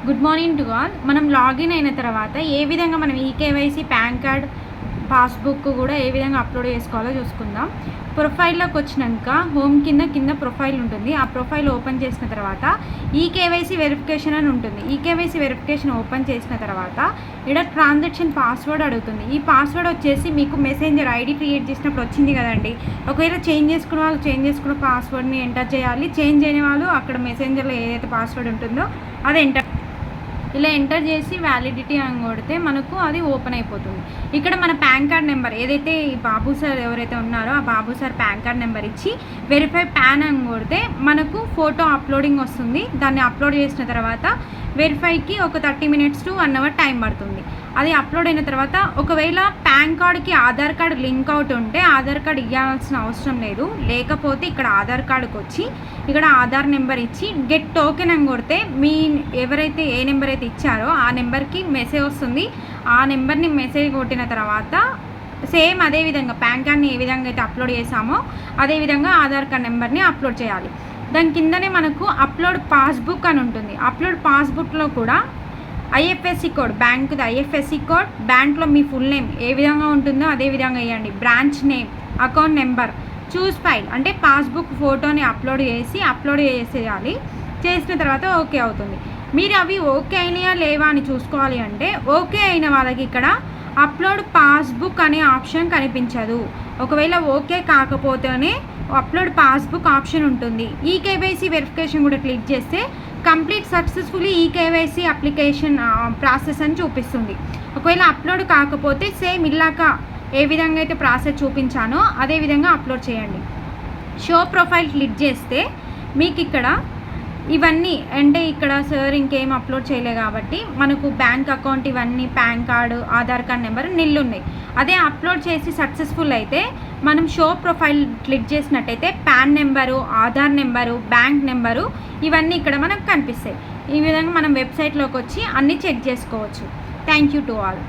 Good morning to all. మనం login అయిన తర్వాత ఏ విధంగా మనం ఈకేవైసీ, పాన్ కార్డ్, పాస్బుక్ కూడా ఏ విధంగా అప్లోడ్ చేసుకోవాలో చూసుకుందాం. ప్రొఫైల్లోకి వచ్చినాక హోమ్ కింద ప్రొఫైల్ ఉంటుంది. ఆ ప్రొఫైల్ ఓపెన్ చేసిన తర్వాత ఈకేవైసీ వెరిఫికేషన్ అని ఉంటుంది. ఈకేవైసీ వెరిఫికేషన్ ఓపెన్ చేసిన తర్వాత ఇక్కడ ట్రాన్సాక్షన్ పాస్వర్డ్ అడుగుతుంది. ఈ పాస్వర్డ్ వచ్చేసి మీకు మెసెంజర్ ఐడి క్రియేట్ చేసినప్పుడు వచ్చింది కదండి. ఒకవేళ చేంజ్ చేసుకున్న వాళ్ళు చేంజ్ చేసుకున్న పాస్వర్డ్ని ఎంటర్ చేయాలి. చేంజ్ అయిన వాళ్ళు అక్కడ మెసెంజర్లో ఏదైతే పాస్వర్డ్ ఉంటుందో అది ఇలా ఎంటర్ చేసి వ్యాలిడిటీ అని కొడితే మనకు అది ఓపెన్ అయిపోతుంది. ఇక్కడ మన పాన్ కార్డ్ నెంబర్ ఏదైతే ఈ బాబు సార్ ఎవరైతే ఉన్నారో ఆ బాబు సార్ పాన్ కార్డ్ నెంబర్ ఇచ్చి వెరిఫై పాన్ అని కొడితే మనకు ఫోటో అప్లోడింగ్ వస్తుంది. దాన్ని అప్లోడ్ చేసిన తర్వాత వెరిఫైకి ఒక 30 minutes to 1 hour టైం పడుతుంది. అది అప్లోడ్ అయిన తర్వాత ఒకవేళ పాన్ కార్డ్కి ఆధార్ కార్డ్ లింక్ అవుట్ ఉంటే ఆధార్ కార్డ్ ఇవ్వాల్సిన అవసరం లేదు. లేకపోతే ఇక్కడ ఆధార్ కార్డుకి వచ్చి ఇక్కడ ఆధార్ నెంబర్ ఇచ్చి గెట్ టోకెన్ అని కొడితే మీ ఎవరైతే ఏ నెంబర్ అయితే ఇచ్చారో ఆ నెంబర్కి మెసేజ్ వస్తుంది. ఆ నెంబర్ని మెసేజ్ కొట్టిన తర్వాత సేమ్ అదేవిధంగా పాన్ కార్డ్ని ఏ విధంగా అయితే అప్లోడ్ చేసామో అదేవిధంగా ఆధార్ కార్డ్ నెంబర్ని అప్లోడ్ చేయాలి. దాని కిందనే మనకు అప్లోడ్ పాస్బుక్ అని ఉంటుంది. అప్లోడ్ పాస్బుక్లో కూడా ఐఎఫ్ఎస్సి కోడ్, బ్యాంకుది ఐఎఫ్ఎస్సి కోడ్, బ్యాంక్లో మీ ఫుల్ నేమ్ ఏ విధంగా ఉంటుందో అదే విధంగా వేయండి. బ్రాంచ్ నేమ్, అకౌంట్ నెంబర్, చూస్ ఫైల్ అంటే పాస్బుక్ ఫోటోని అప్లోడ్ చేసేయాలి. చేసిన తర్వాత ఓకే అవుతుంది. మీరు అవి ఓకే అయినాయా లేవా అని చూసుకోవాలి అంటే ఓకే అయిన వాళ్ళకి ఇక్కడ అప్లోడ్ పాస్బుక్ అనే ఆప్షన్ కనిపించదు. ఒకవేళ ఓకే కాకపోతేనే అప్లోడ్ పాస్బుక్ ఆప్షన్ ఉంటుంది. ఈకేవైసీ వెరిఫికేషన్ కూడా క్లిక్ చేస్తే complete successfully eKYC application process అని చూపిస్తుంది. ఒకవేళ అప్లోడ్ కాకపోతే సేమ్ ఇలాక ఏ విధంగా అయితే ప్రాసెస్ చూపించానో అదే విధంగా అప్లోడ్ చేయండి. షో ప్రొఫైల్ క్లిక్ చేస్తే మీకు ఇక్కడ ఇవన్నీ అంటే ఇక్కడ సార్ ఇంకేం అప్లోడ్ చేయలే కాబట్టి మనకు బ్యాంక్ అకౌంట్ ఇవన్నీ PAN card, Aadhaar card number నిల్లున్నాయి. అదే అప్లోడ్ చేసి సక్సెస్ఫుల్ అయితే మనం షో ప్రొఫైల్ క్లిక్ చేసినట్టయితే PAN number, Aadhaar number, bank number ఇవన్నీ ఇక్కడ మనకు కనిపిస్తాయి. ఈ విధంగా మనం వెబ్సైట్లోకి వచ్చి అన్నీ చెక్ చేసుకోవచ్చు. Thank you to all.